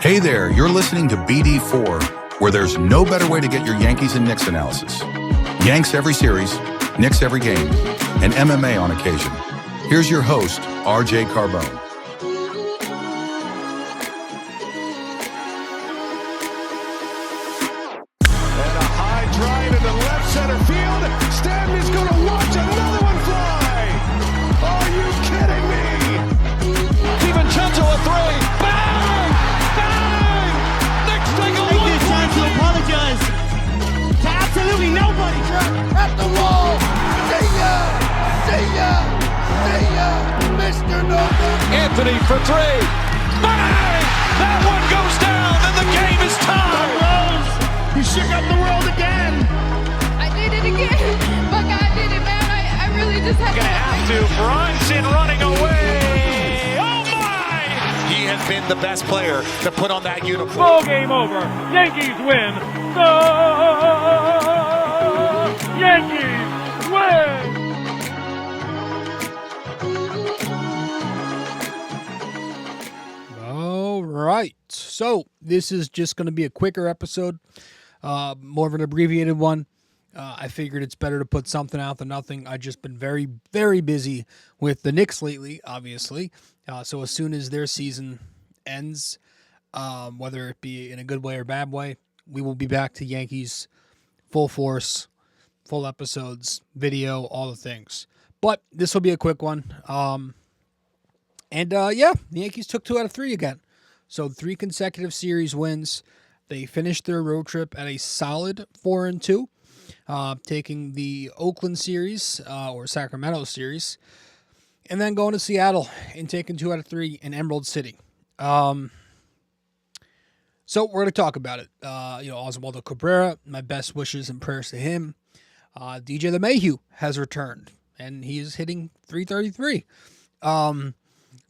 Hey there, you're listening to BD4, where there's no better way to get your Yankees and Knicks analysis. Yanks every series, Knicks every game, and MMA on occasion. Here's your host, RJ Carbone. And a high drive into left center field. Stanley's going to watch another one fly. Are you kidding me? DiVincenzo a three. Bang! Bang! Knicks take a Take this time to apologize to absolutely nobody. At the wall. See ya! See ya! See ya! Mr. Nova. Anthony for three. Bang! That one goes down and the game is tied. You shook up the world again. I did it again. But God did it, man. I really just had Gonna have to. Brunson running away. Oh my! He has been the best player to put on that uniform. Ball game over. Yankees win. The Yankees win. All right. So this is just going to be a quicker episode. More of an abbreviated one. I figured it's better to put something out than nothing. I've just been very, very busy with the Knicks lately, obviously. So as soon as their season ends, whether it be in a good way or bad way, we will be back to Yankees full force, full episodes, video, all the things. But this will be a quick one. The Yankees took 2 out of 3 again. So 3 consecutive series wins. They finished their road trip at a solid 4-2, taking the Oakland series or Sacramento series, and then going to Seattle and taking 2 out of 3 in Emerald City. So we're going to talk about it. Oswaldo Cabrera, my best wishes and prayers to him. DJ LeMahieu has returned, and he is hitting .333.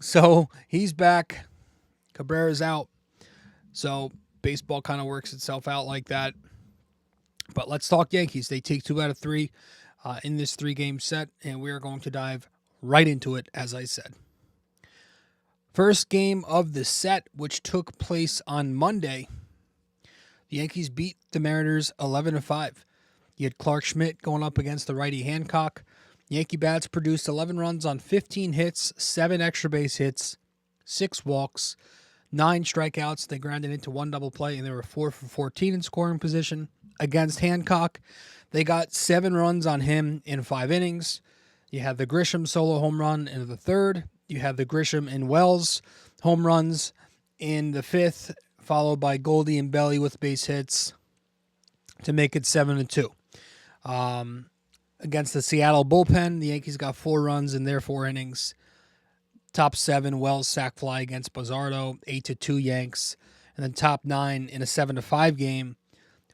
So he's back. Cabrera's out. So baseball kind of works itself out like that. But let's talk Yankees. They take 2 out of 3 in this 3-game set, and we are going to dive right into it, as I said. First game of the set, which took place on Monday, the Yankees beat the Mariners 11-5. You had Clark Schmidt going up against the righty Hancock. Yankee bats produced 11 runs on 15 hits, 7 extra base hits, 6 walks, 9 strikeouts. They grounded into 1 double play, and they were 4 for 14 in scoring position. Against Hancock, they got 7 runs on him in 5 innings. You had the Grisham solo home run in the 3rd. You had the Grisham and Wells home runs in the 5th, followed by Goldie and Belly with base hits to make it 7-2. Against the Seattle bullpen, the Yankees got 4 runs in their 4 innings. Top 7, Wells sac fly against Bozzardo, 8-2 Yanks. And then top 9 in a 7-5 game,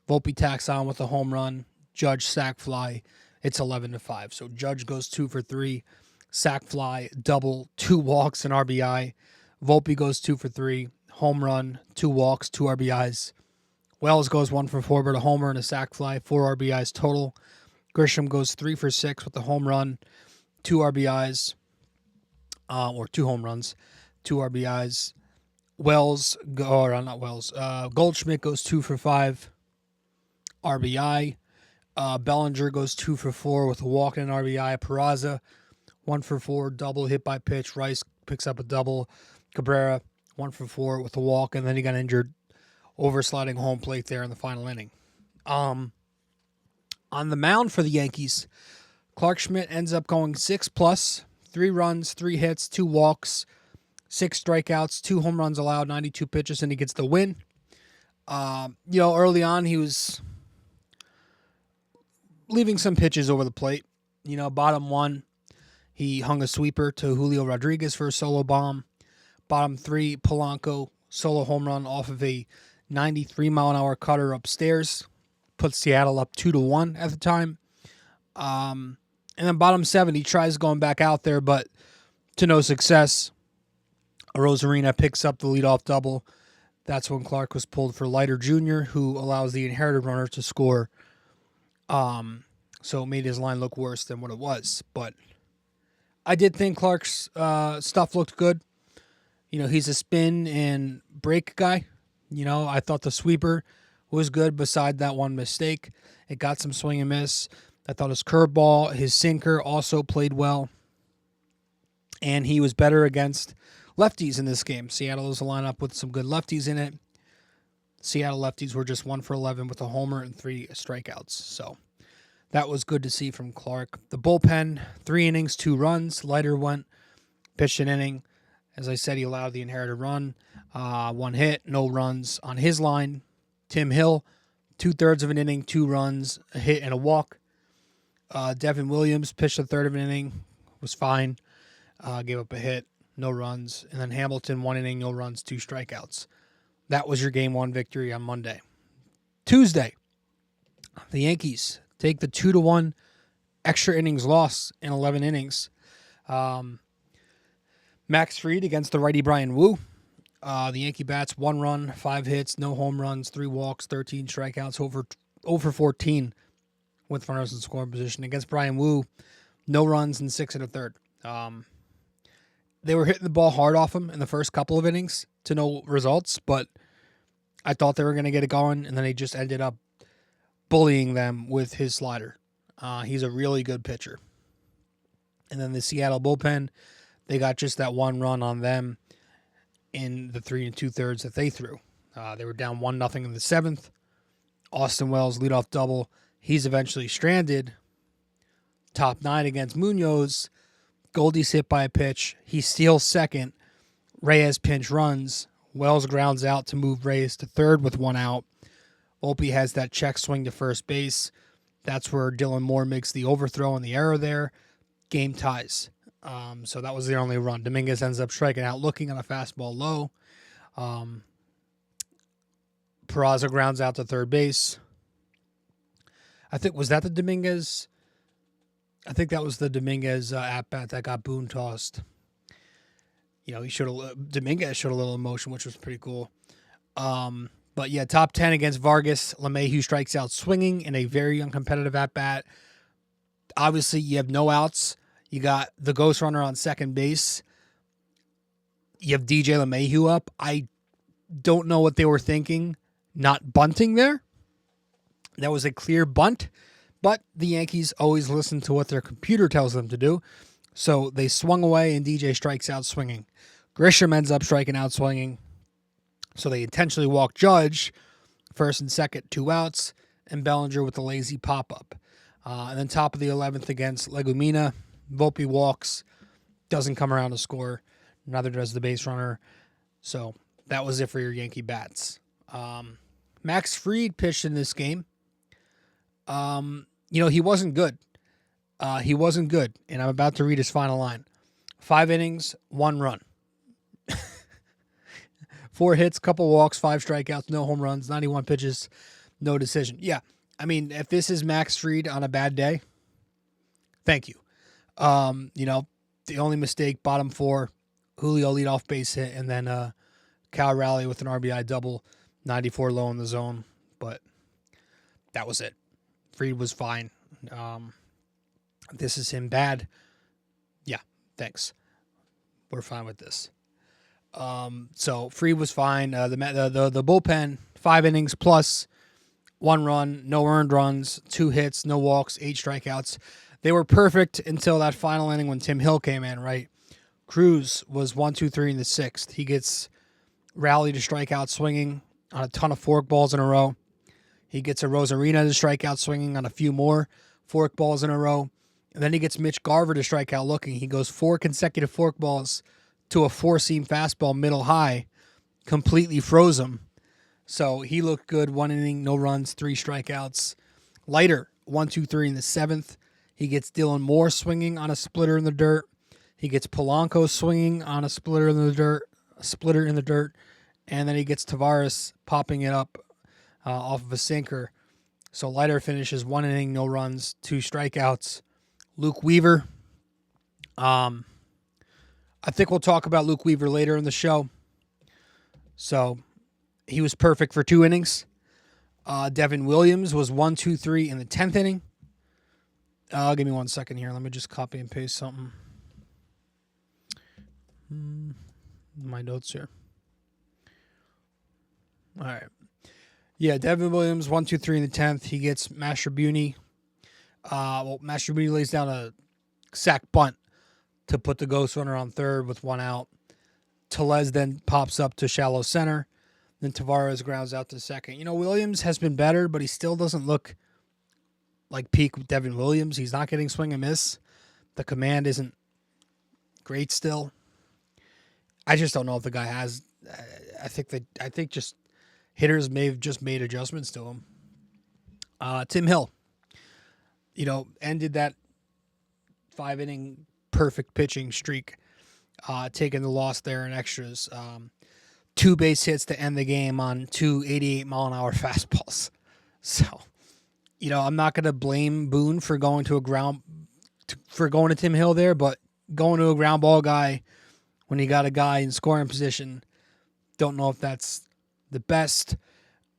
Volpe tacks on with a home run, Judge sac fly, it's 11-5. So Judge goes 2 for 3, sac fly, double, 2 walks and RBI. Volpe goes 2 for 3, home run, 2 walks, 2 RBIs. Wells goes 1 for 4 but a homer and a sac fly, 4 RBIs total. Grisham goes 3 for 6 with a home run, 2 RBIs. Or 2 home runs, 2 RBIs. Goldschmidt goes 2 for 5, RBI. Bellinger goes 2 for 4 with a walk and an RBI. Peraza, 1 for 4, double hit by pitch. Rice picks up a double. Cabrera, 1 for 4 with a walk, and then he got injured oversliding home plate there in the final inning. On the mound for the Yankees, Clark Schmidt ends up going 6+. 3 runs, 3 hits, 2 walks, 6 strikeouts, 2 home runs allowed, 92 pitches, and he gets the win. Early on he was leaving some pitches over the plate. Bottom 1, he hung a sweeper to Julio Rodriguez for a solo bomb. Bottom 3, Polanco, solo home run off of a 93-mile-an-hour cutter upstairs. Put Seattle up 2-1 at the time. And then bottom 7, he tries going back out there, but to no success. Rosarina picks up the leadoff double. That's when Clark was pulled for Leiter Jr., who allows the inherited runner to score. So it made his line look worse than what it was. But I did think Clark's stuff looked good. He's a spin and break guy. I thought the sweeper was good beside that one mistake. It got some swing and miss. I thought his curveball, his sinker also played well. And he was better against lefties in this game. Seattle is a lineup with some good lefties in it. Seattle lefties were just 1 for 11 with a homer and 3 strikeouts. So that was good to see from Clark. The bullpen, 3 innings, 2 runs. Leiter went, pitched an inning. As I said, he allowed the inherited run. 1 hit, no runs on his line. Tim Hill, 2/3 of an inning, 2 runs, a hit and a walk. Devin Williams pitched a third of an inning, was fine. Gave up a hit, no runs. And then Hamilton, 1 inning, no runs, 2 strikeouts. That was your Game 1 victory on Monday. Tuesday, the Yankees take the 2-1 extra innings loss in 11 innings. Max Fried against the righty Brian Wu. The Yankee bats, 1 run, 5 hits, no home runs, 3 walks, 13 strikeouts, over 14 with runners in scoring position. Against Brian Wu, no runs and 6 1/3. They were hitting the ball hard off him in the first couple of innings to no results, but I thought they were going to get it going, and then he just ended up bullying them with his slider. He's a really good pitcher. And then the Seattle bullpen, they got just that 1 run on them in the 3 2/3 that they threw. They were down 1-0 in the 7th. Austin Wells leadoff double. He's eventually stranded. Top 9 against Munoz. Goldie's hit by a pitch. He steals second. Reyes pinch runs. Wells grounds out to move Reyes to third with 1 out. Volpe has that check swing to first base. That's where Dylan Moore makes the overthrow and the error there. Game ties. So that was the only run. Dominguez ends up striking out looking on a fastball low. Peraza grounds out to third base. Was that the Dominguez? I think that was the Dominguez at-bat that got Boone tossed. Dominguez showed a little emotion, which was pretty cool. But yeah, top 10 against Vargas. LeMahieu strikes out swinging in a very uncompetitive at-bat. Obviously, you have no outs. You got the ghost runner on second base. You have DJ LeMahieu up. I don't know what they were thinking, not bunting there. That was a clear bunt, but the Yankees always listen to what their computer tells them to do. So they swung away, and DJ strikes out swinging. Grisham ends up striking out swinging. So they intentionally walk Judge, first and second, 2 outs, and Bellinger with the lazy pop-up. And then top of the 11th against Legumina. Volpe walks, doesn't come around to score. Neither does the base runner. So that was it for your Yankee bats. Max Fried pitched in this game. He wasn't good. And I'm about to read his final line. 5 innings, 1 run. 4 hits, couple walks, 5 strikeouts, no home runs, 91 pitches, no decision. Yeah, if this is Max Fried on a bad day, thank you. The only mistake, bottom 4, Julio leadoff base hit, and then Cal Raleigh with an RBI double, 94 low in the zone. But that was it. Fried was fine. This is him bad. Yeah, thanks. We're fine with this. So Fried was fine. The bullpen, 5 innings plus 1 run, no earned runs, 2 hits, no walks, 8 strikeouts. They were perfect until that final inning when Tim Hill came in, right? Cruz was 1-2-3 in the 6th. He gets Raleigh to strike out swinging on a ton of fork balls in a row. He gets a Rosarina to strike out swinging on a few more fork balls in a row. And then he gets Mitch Garver to strike out looking. He goes 4 consecutive fork balls to a 4-seam fastball middle high, completely froze him. So he looked good. 1 inning, no runs, 3 strikeouts. Leiter, 1-2-3 in the 7th. He gets Dylan Moore swinging on a splitter in the dirt. He gets Polanco swinging on a splitter in the dirt. And then he gets Tavares popping it up off of a sinker. So Leiter finishes 1 inning, no runs, 2 strikeouts. Luke Weaver. I think we'll talk about Luke Weaver later in the show. So he was perfect for 2 innings. Devin Williams was 1-2-3 in the 10th inning. Give me 1 second here. Let me just copy and paste something. My notes here. All right. Yeah, Devin Williams, 1, 2, 3 in the 10th. He gets Mastrobuoni. Mastrobuoni lays down a sack bunt to put the ghost runner on third with one out. Tellez then pops up to shallow center. Then Tavares grounds out to second. Williams has been better, but he still doesn't look like peak Devin Williams. He's not getting swing and miss. The command isn't great still. I just don't know if the guy has. I think just hitters may have just made adjustments to him. Tim Hill, ended that 5-inning perfect pitching streak, taking the loss there in extras. 2 base hits to end the game on 2 88-mile-an-hour fastballs. So, I'm not going to blame Boone for going to Tim Hill there, but going to a ground ball guy when you got a guy in scoring position, don't know if that's the best.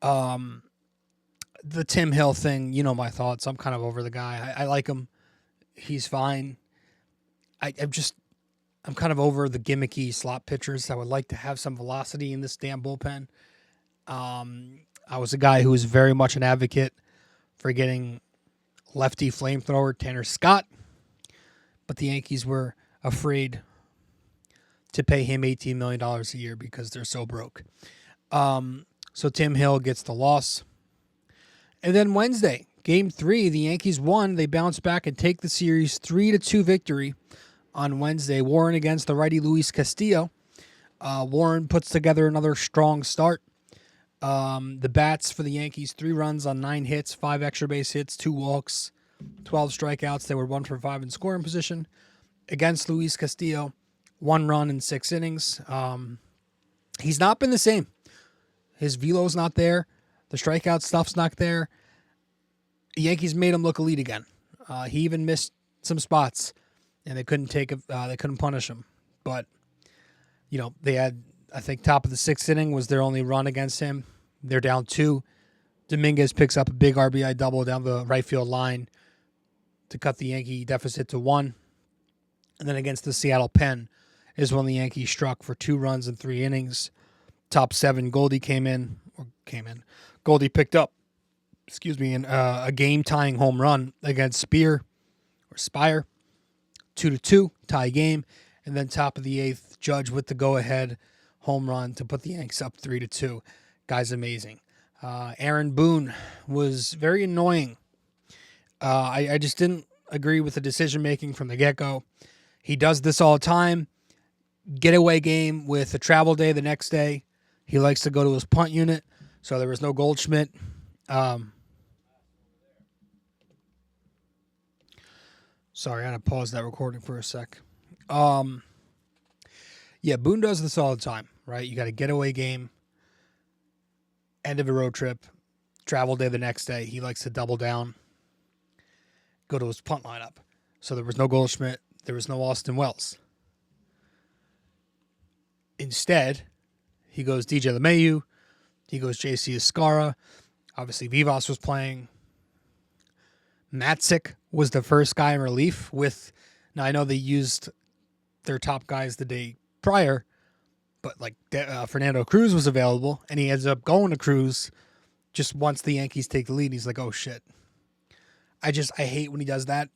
The Tim Hill thing, my thoughts. I'm kind of over the guy. I like him. He's fine. I'm kind of over the gimmicky slot pitchers. I would like to have some velocity in this damn bullpen. I was a guy who was very much an advocate for getting lefty flamethrower Tanner Scott, but the Yankees were afraid to pay him $18 million a year because they're so broke. So Tim Hill gets the loss. And then Wednesday, Game 3, the Yankees won. They bounce back and take the series 3-2 victory on Wednesday. Warren against the righty Luis Castillo. Warren puts together another strong start. The bats for the Yankees, 3 runs on 9 hits, 5 extra base hits, 2 walks, 12 strikeouts. They were 1 for 5 in scoring position. Against Luis Castillo, 1 run in 6 innings. He's not been the same. His velo's not there. The strikeout stuff's not there. The Yankees made him look elite again. He even missed some spots, and they couldn't they couldn't punish him. But they had, I think, top of the 6th inning was their only run against him. They're down 2. Dominguez picks up a big RBI double down the right field line to cut the Yankee deficit to 1. And then against the Seattle Pen is when the Yankees struck for 2 runs in 3 innings. Top 7, Goldie came in. Goldie picked up, a game-tying home run against Spire, 2-2, tie game. And then top of the 8th, Judge with the go-ahead home run to put the Yanks up 3-2. Guy's amazing. Aaron Boone was very annoying. I just didn't agree with the decision-making from the get-go. He does this all the time. Getaway game with a travel day the next day. He likes to go to his punt unit, so there was no Goldschmidt. Sorry, I had to pause that recording for a sec. Boone does this all the time, right? You got a getaway game, end of a road trip, travel day the next day. He likes to double down, go to his punt lineup. So there was no Goldschmidt. There was no Austin Wells. Instead, he goes DJ LeMahieu. He goes JC Escara. Obviously, Vivas was playing. Matzik was the first guy in relief with... Now, I know they used their top guys the day prior, but Fernando Cruz was available, and he ends up going to Cruz just once the Yankees take the lead. He's like, oh, shit. I hate when he does that.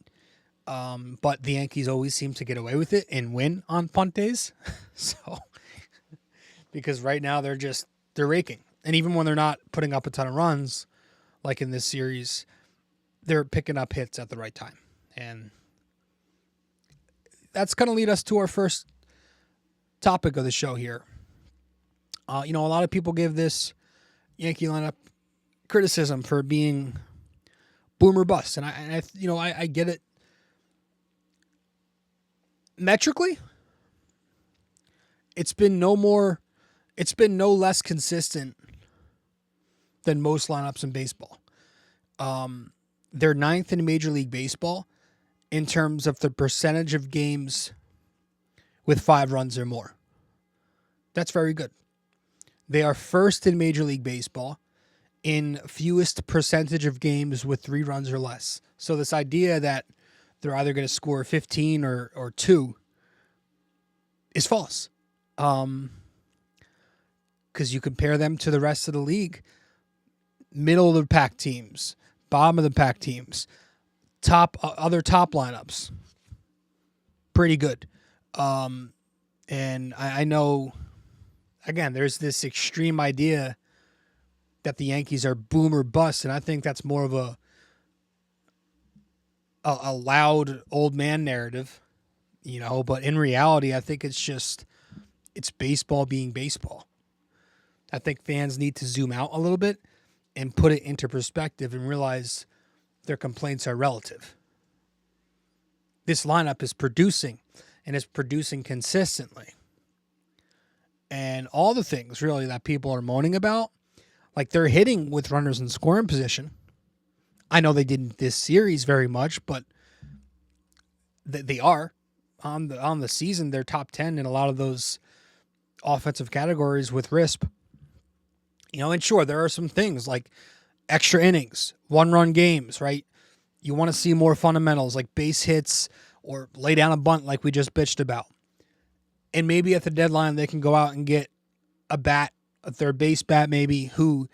But the Yankees always seem to get away with it and win on punt days. Because right now they're raking. And even when they're not putting up a ton of runs, like in this series, they're picking up hits at the right time. And that's going to lead us to our first topic of the show here. A lot of people give this Yankee lineup criticism for being boom or bust. And I get it. Metrically, it's been no less consistent than most lineups in baseball. They're 9th in Major League Baseball in terms of the percentage of games with 5 runs or more. That's very good. They are 1st in Major League Baseball in fewest percentage of games with 3 runs or less. So this idea that they're either going to score 15 or 2 is false. Because you compare them to the rest of the league, middle of the pack teams, bottom of the pack teams, other top lineups, pretty good. And I know, again, there's this extreme idea that the Yankees are boom or bust, and I think that's more of a loud old man narrative, but in reality, I think it's baseball being baseball. I think fans need to zoom out a little bit and put it into perspective and realize their complaints are relative. This lineup is producing, and it's producing consistently. And all the things really that people are moaning about, like they're hitting with runners in scoring position. I know they didn't this series very much, but they are on the season. They're top 10 in a lot of those offensive categories with RISP. And sure, there are some things like extra innings, 1-run games, right? You want to see more fundamentals like base hits or lay down a bunt like we just bitched about. And maybe at the deadline, they can go out and get a third base bat maybe, who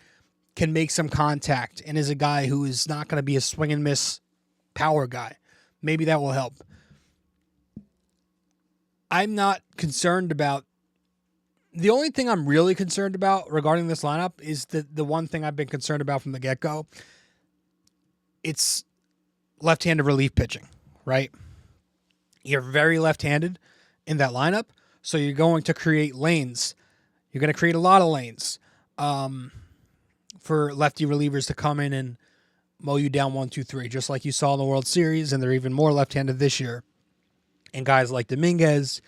can make some contact and is a guy who is not going to be a swing and miss power guy. Maybe that will help. I'm not concerned about. The only thing I'm really concerned about regarding this lineup is the one thing I've been concerned about from the get-go. It's left-handed relief pitching, right? You're very left-handed in that lineup, so you're going to create lanes. You're going to create a lot of lanes for lefty relievers to come in and mow you down 1, 2, 3, just like you saw in the World Series, and they're even more left-handed this year. And guys like Dominguez,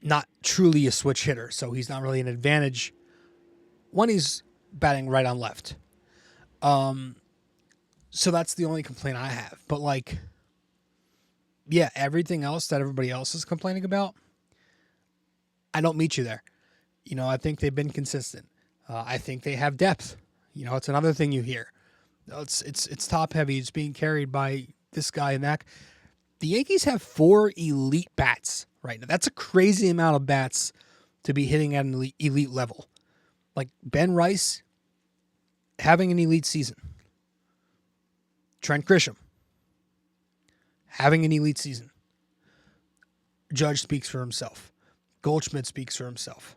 not truly a switch hitter, so he's not really an advantage when he's batting right on left. So that's the only complaint I have. But everything else that everybody else is complaining about, I don't meet you there. I think they've been consistent. I think they have depth. It's another thing you hear. It's top heavy. It's being carried by this guy and that. The Yankees have 4 elite bats right now. That's a crazy amount of bats to be hitting at an elite level. Like Ben Rice having an elite season. Trent Grisham having an elite season. Judge speaks for himself. Goldschmidt speaks for himself.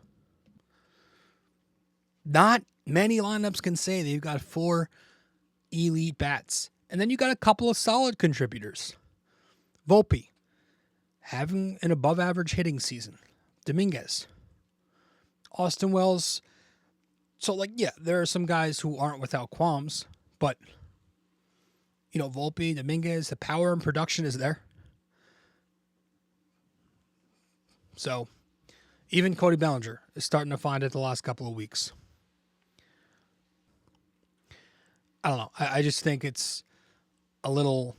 Not many lineups can say they've got 4 elite bats. And then you got a couple of solid contributors. Volpe having an above-average hitting season. Dominguez. Austin Wells. So, there are some guys who aren't without qualms. But, Volpe, Dominguez, the power and production is there. So, even Cody Bellinger is starting to find it the last couple of weeks. I don't know. I just think it's a little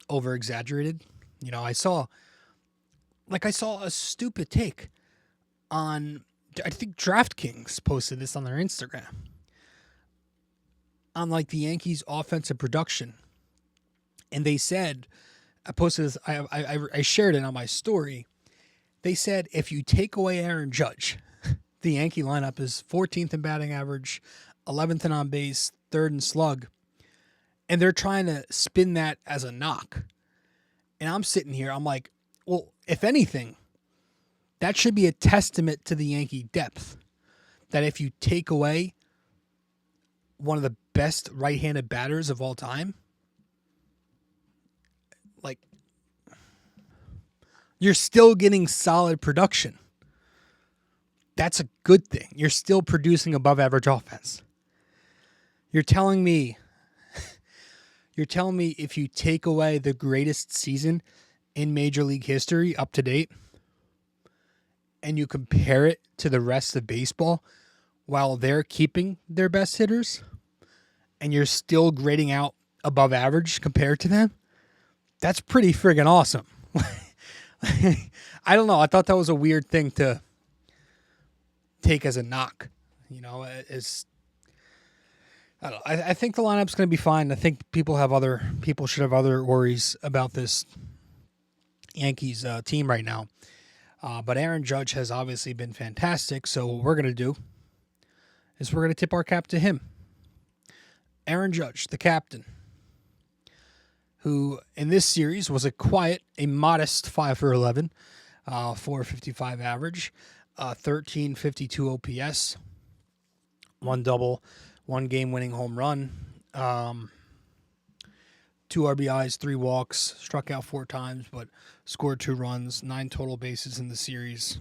over-exaggerated. I saw a stupid take on, I think DraftKings posted this on their Instagram, on the Yankees offensive production. And they said, I posted this, I shared it on my story. They said if you take away Aaron Judge, the Yankee lineup is 14th in batting average, 11th in on base, 3rd in slug. And they're trying to spin that as a knock. And I'm sitting here, I'm like, well, if anything, that should be a testament to the Yankee depth. That if you take away one of the best right-handed batters of all time, you're still getting solid production. That's a good thing. You're still producing above average offense. You're telling me if you take away the greatest season in Major League history up to date and you compare it to the rest of baseball while they're keeping their best hitters and you're still grading out above average compared to them, that's pretty friggin' awesome. I don't know. I thought that was a weird thing to take as a knock. I don't know. I think the lineup's going to be fine. I think people should have other worries about this. Yankees team right now. But Aaron Judge has obviously been fantastic. So what we're going to do is we're going to tip our cap to him. Aaron Judge, the captain, who in this series was a modest 5 for 11, 455 average, 1352 OPS, one double, one game-winning home run, 2 RBIs, 3 walks, struck out 4 times, but scored 2 runs, 9 total bases in the series.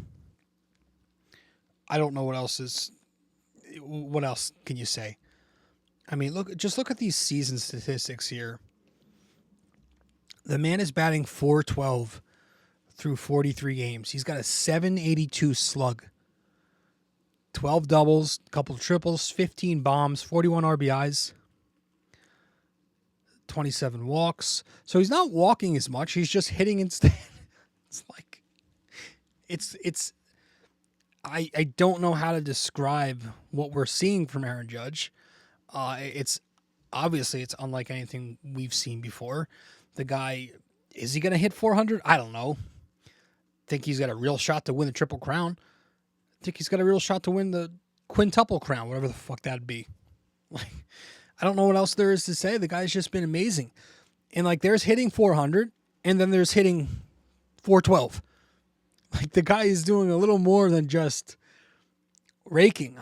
I don't know what else can you say? I mean, look at these season statistics here. The man is batting .412 through 43 games. He's got a .782 slug. 12 doubles, a couple triples, 15 bombs, 41 RBIs, 27 walks. So he's not walking as much. He's just hitting instead. I don't know how to describe what we're seeing from Aaron Judge. It's unlike anything we've seen before. The guy, is he going to hit 400? I don't know. Think he's got a real shot to win the Triple Crown. I think he's got a real shot to win the Quintuple Crown, whatever the fuck that'd be. I don't know what else there is to say. The guy's just been amazing. And there's hitting 400, and then there's hitting 412. The guy is doing a little more than just raking.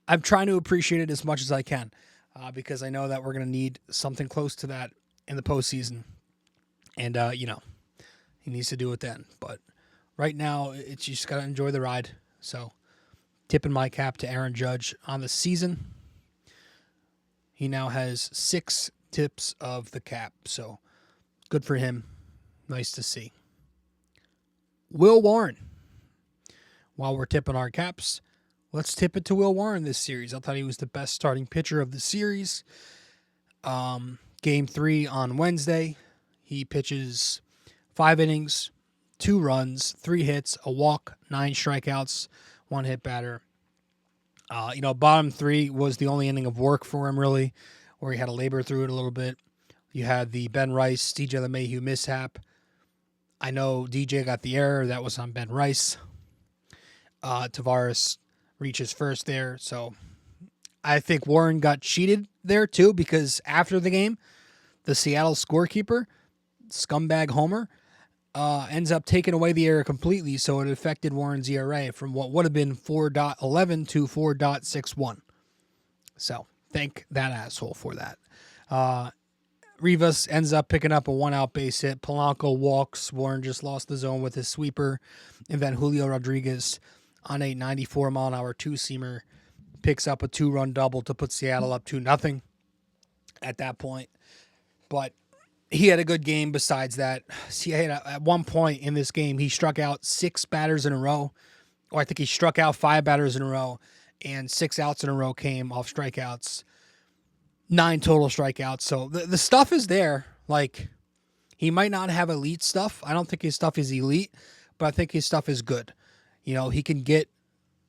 I'm trying to appreciate it as much as I can because I know that we're going to need something close to that in the postseason. And, he needs to do it then. But right now, it's just got to enjoy the ride. So, tipping my cap to Aaron Judge on the season. He now has 6 tips of the cap. So, good for him. Nice to see. Will Warren. While we're tipping our caps, let's tip it to Will Warren this series. I thought he was the best starting pitcher of the series. Game 3 on Wednesday. He pitches 5 innings, 2 runs, 3 hits, a walk, 9 strikeouts, 1 hit batter. Bottom 3 was the only inning of work for him, really, where he had to labor through it a little bit. You had the Ben Rice, DJ LeMahieu mishap. I know DJ got the error. That was on Ben Rice. Tavares reaches first there. So I think Warren got cheated there, too, because after the game, the Seattle scorekeeper, scumbag Homer, ends up taking away the error completely, so it affected Warren's ERA from what would have been 4.11 to 4.61. So, thank that asshole for that. Rivas ends up picking up a 1-out base hit. Polanco walks. Warren just lost the zone with his sweeper. And then Julio Rodriguez on a 94-mile-an-hour two-seamer picks up a 2-run double to put Seattle up 2-0 at that point. But he had a good game besides that. At one point in this game, he struck out 6 batters in a row. Or I think he struck out 5 batters in a row. And 6 outs in a row came off strikeouts. 9 total strikeouts. So the stuff is there. He might not have elite stuff. I don't think his stuff is elite. But I think his stuff is good. He can get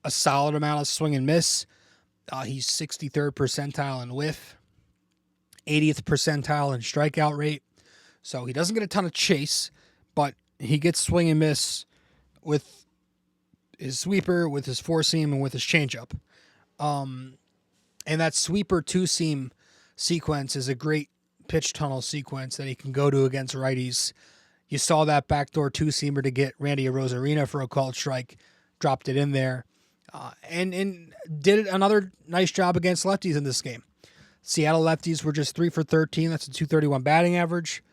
a solid amount of swing and miss. He's 63rd percentile in whiff. 80th percentile in strikeout rate. So he doesn't get a ton of chase, but he gets swing and miss with his sweeper, with his four-seam, and with his changeup. And that sweeper two-seam sequence is a great pitch tunnel sequence that he can go to against righties. You saw that backdoor two-seamer to get Randy Arozarena for a called strike, dropped it in there, and did another nice job against lefties in this game. Seattle lefties were just 3 for 13. That's a .231 batting average.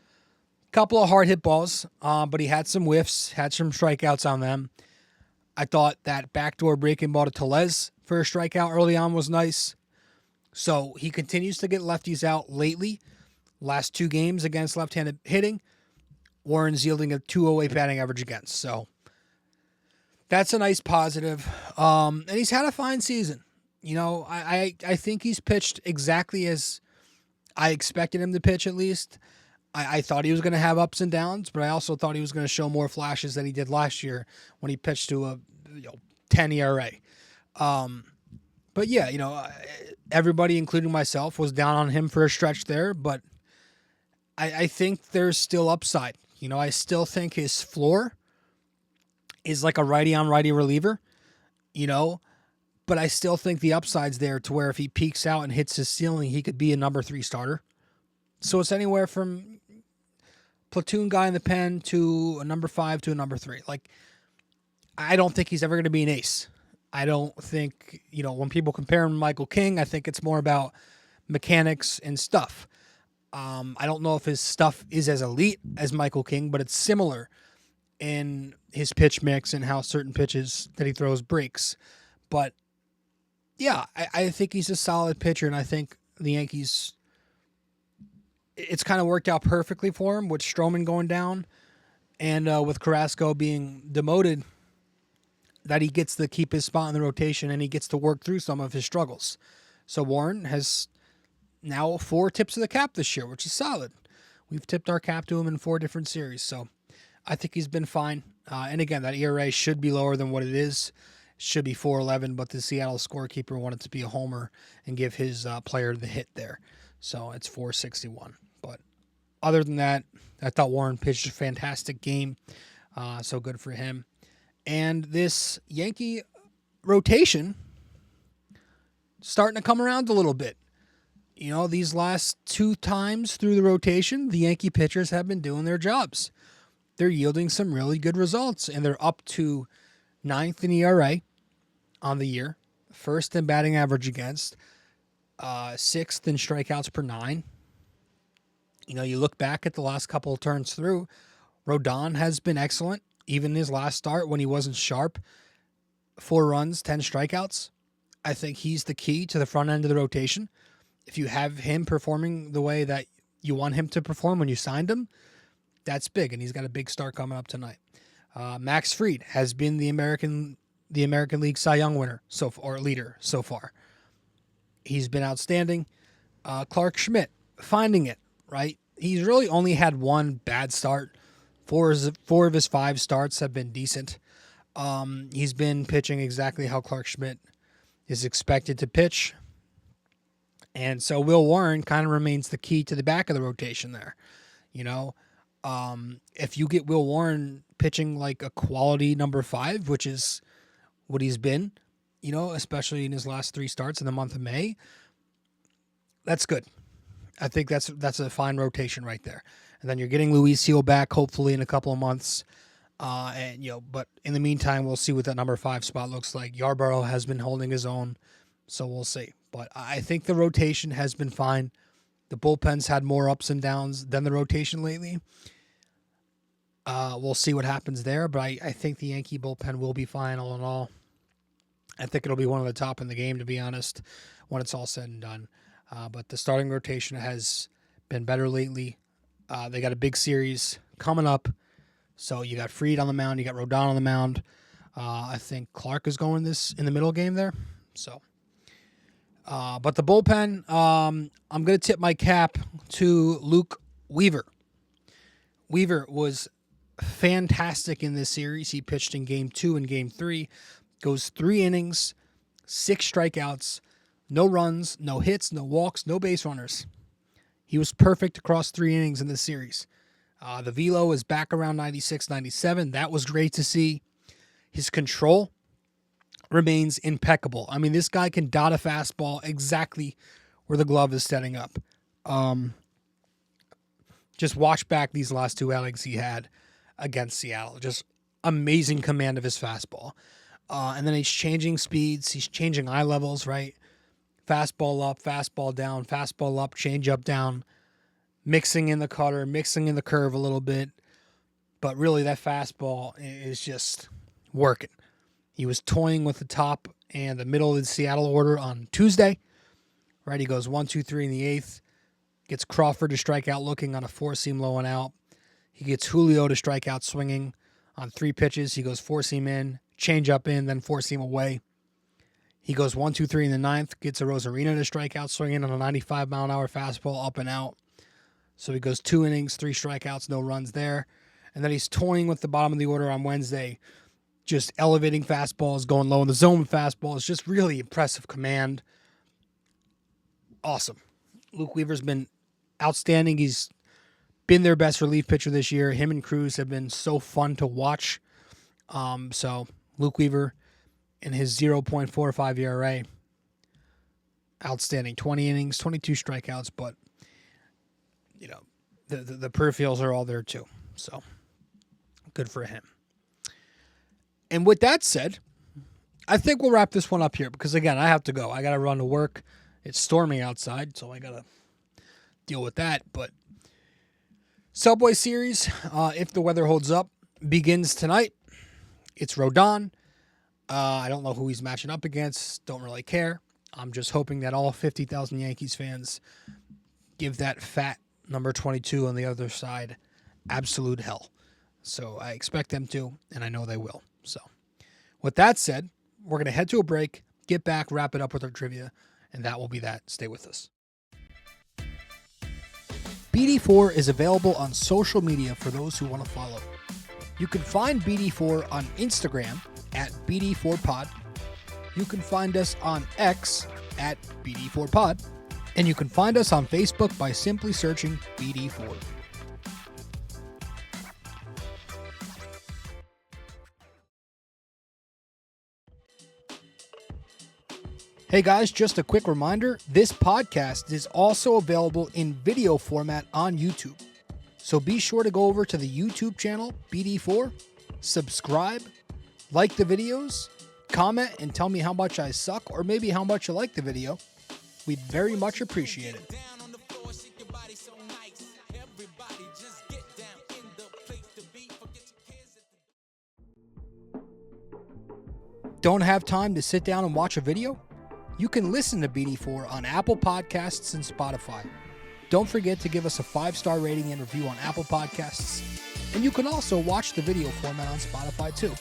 Couple of hard hit balls, but he had some whiffs, had some strikeouts on them. I thought that backdoor breaking ball to Tellez for a strikeout early on was nice. So he continues to get lefties out lately. Last 2 games against left-handed hitting, Warren's yielding a .208 batting average against. So that's a nice positive. And he's had a fine season. I think he's pitched exactly as I expected him to pitch, at least. I thought he was going to have ups and downs, but I also thought he was going to show more flashes than he did last year when he pitched to a 10 ERA. But yeah, everybody, including myself, was down on him for a stretch there, but I think there's still upside. I still think his floor is like a righty on righty reliever, but I still think the upside's there to where if he peaks out and hits his ceiling, he could be a number 3 starter. So it's anywhere from platoon guy in the pen to a number 5 to a number 3. Like, I don't think he's ever going to be an ace. I don't think, when people compare him to Michael King, I think it's more about mechanics and stuff. I don't know if his stuff is as elite as Michael King, but it's similar in his pitch mix and how certain pitches that he throws breaks. But yeah, I think he's a solid pitcher, and I think the Yankees, it's kind of worked out perfectly for him with Stroman going down and with Carrasco being demoted, that he gets to keep his spot in the rotation and he gets to work through some of his struggles. So Warren has now 4 tips of the cap this year, which is solid. We've tipped our cap to him in 4 different series, so I think he's been fine. And again, that ERA should be lower than what it is. It should be 4.11, but the Seattle scorekeeper wanted to be a homer and give his player the hit there. So it's 4.61. But other than that, I thought Warren pitched a fantastic game, so good for him. And this Yankee rotation starting to come around a little bit. These last 2 times through the rotation, the Yankee pitchers have been doing their jobs. They're yielding some really good results, and they're up to 9th in ERA on the year, 1st in batting average against, 6th in strikeouts per 9. You look back at the last couple of turns through, Rodon has been excellent. Even his last start when he wasn't sharp, 4 runs, 10 strikeouts. I think he's the key to the front end of the rotation. If you have him performing the way that you want him to perform when you signed him, that's big, and he's got a big start coming up tonight. Max Fried has been the American League Cy Young winner leader so far. He's been outstanding. Clark Schmidt finding it, right? He's really only had 1 bad start. 4 of his 5 starts have been decent. He's been pitching exactly how Clark Schmidt is expected to pitch. And so Will Warren kind of remains the key to the back of the rotation there. If you get Will Warren pitching like a quality number 5, which is what he's been, especially in his last 3 starts in the month of May, that's good. I think that's a fine rotation right there. And then you're getting Luis Heel back hopefully in a couple of months. But in the meantime, we'll see what that number 5 spot looks like. Yarborough has been holding his own, so we'll see. But I think the rotation has been fine. The bullpen's had more ups and downs than the rotation lately. We'll see what happens there, but I think the Yankee bullpen will be fine all in all. I think it'll be one of the top in the game, to be honest, when it's all said and done. But the starting rotation has been better lately. They got a big series coming up. So you got Fried on the mound. You got Rodon on the mound. I think Clark is going this in the middle game there. So, but the bullpen, I'm going to tip my cap to Luke Weaver. Weaver was fantastic in this series. He pitched in Game 2 and Game 3. Goes 3 innings, 6 strikeouts, no runs, no hits, no walks, no base runners. He was perfect across 3 innings in this series. The velo is back around 96, 97. That was great to see. His control remains impeccable. I mean, this guy can dot a fastball exactly where the glove is setting up. Just watch back these last 2 outings he had against Seattle. Just amazing command of his fastball. And then he's changing speeds. He's changing eye levels, right? Fastball up, fastball down, fastball up, change up, down. Mixing in the cutter, mixing in the curve a little bit. But really, that fastball is just working. He was toying with the top and the middle of the Seattle order on Tuesday. Right, he goes 1, 2, 3 in the 8th. Gets Crawford to strike out looking on a 4-seam low and out. He gets Julio to strike out swinging on 3 pitches. He goes 4-seam in, change up in, then 4-seam away. He goes 1, 2, 3 in the 9th. Gets a Rosarina to strike out swinging on a 95-mile-an-hour fastball up and out. So he goes 2 innings, 3 strikeouts, no runs there. And then he's toying with the bottom of the order on Wednesday. Just elevating fastballs, going low in the zone fastballs. Just really impressive command. Awesome. Luke Weaver's been outstanding. He's been their best relief pitcher this year. Him and Cruz have been so fun to watch. So Luke Weaver and his 0.45 ERA, outstanding. 20 innings, 22 strikeouts, but you know, the peripherals are all there too. So good for him. And with that said, I think we'll wrap this one up here because, again, I have to go. I got to run to work. It's storming outside, so I got to deal with that. But Subway Series, if the weather holds up, begins tonight. It's Rodon. I don't know who he's matching up against. Don't really care. I'm just hoping that all 50,000 Yankees fans give that fat number 22 on the other side absolute hell. So I expect them to, and I know they will. So with that said, we're going to head to a break, get back, wrap it up with our trivia, and that will be that. Stay with us. BD4 is available on social media for those who want to follow. You can find BD4 on Instagram at BD4Pod. You can find us on X at BD4Pod. And you can find us on Facebook by simply searching BD4. Hey guys, just a quick reminder, this podcast is also available in video format on YouTube. So be sure to go over to the YouTube channel, BD4, subscribe, like the videos, comment and tell me how much I suck or maybe how much you like the video. We'd very much appreciate it. Don't have time to sit down and watch a video? You can listen to BD4 on Apple Podcasts and Spotify. Don't forget to give us a 5-star rating and review on Apple Podcasts. And you can also watch the video format on Spotify too.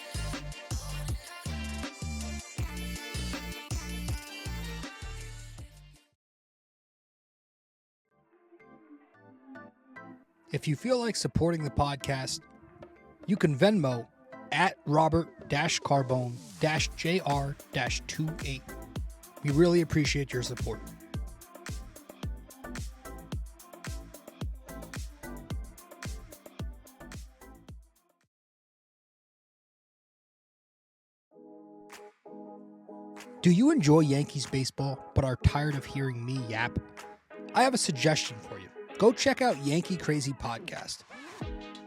If you feel like supporting the podcast, you can Venmo at Robert-Carbone-JR-28. We really appreciate your support. Do you enjoy Yankees baseball but are tired of hearing me yap? I have a suggestion for you. Go check out Yankee Crazy Podcast.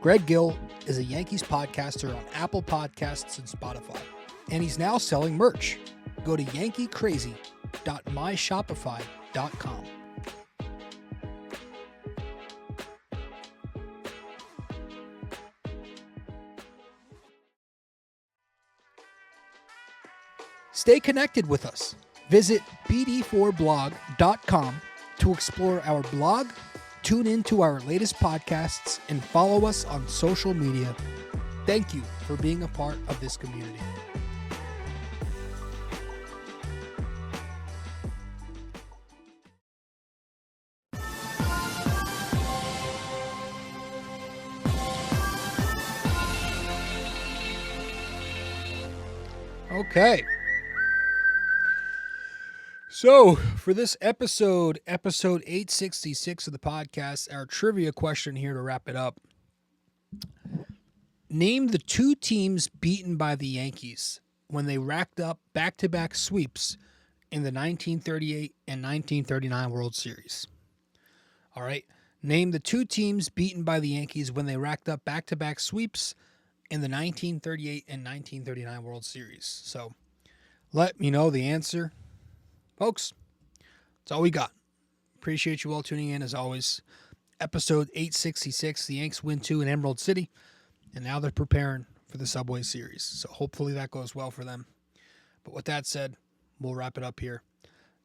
Greg Gill is a Yankees podcaster on Apple Podcasts and Spotify, and he's now selling merch. Go to yankeecrazy.myshopify.com. Stay connected with us. Visit BD4blog.com to explore our blog, tune into our latest podcasts, and follow us on social media. Thank you for being a part of this community. Okay. So, for this episode 866 of the podcast, our trivia question here to wrap it up. Name the 2 teams beaten by the Yankees when they racked up back-to-back sweeps in the 1938 and 1939 World Series. All right. Name the 2 teams beaten by the Yankees when they racked up back-to-back sweeps in the 1938 and 1939 World Series. So, let me know the answer. Folks, that's all we got. Appreciate you all tuning in as always. Episode 866, the Yanks win 2 in Emerald City, and now they're preparing for the Subway Series. So hopefully that goes well for them. But with that said, we'll wrap it up here.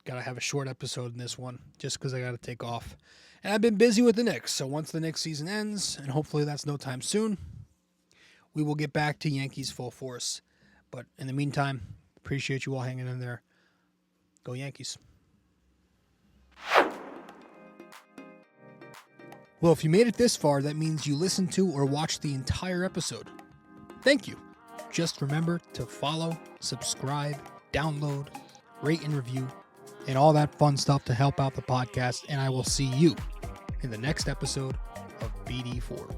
Got to have a short episode in this one just because I got to take off. And I've been busy with the Knicks, so once the Knicks season ends, and hopefully that's no time soon, we will get back to Yankees full force. But in the meantime, appreciate you all hanging in there. Go Yankees. Well, if you made it this far, that means you listened to or watched the entire episode. Thank you. Just remember to follow, subscribe, download, rate and review, and all that fun stuff to help out the podcast. And I will see you in the next episode of BD4.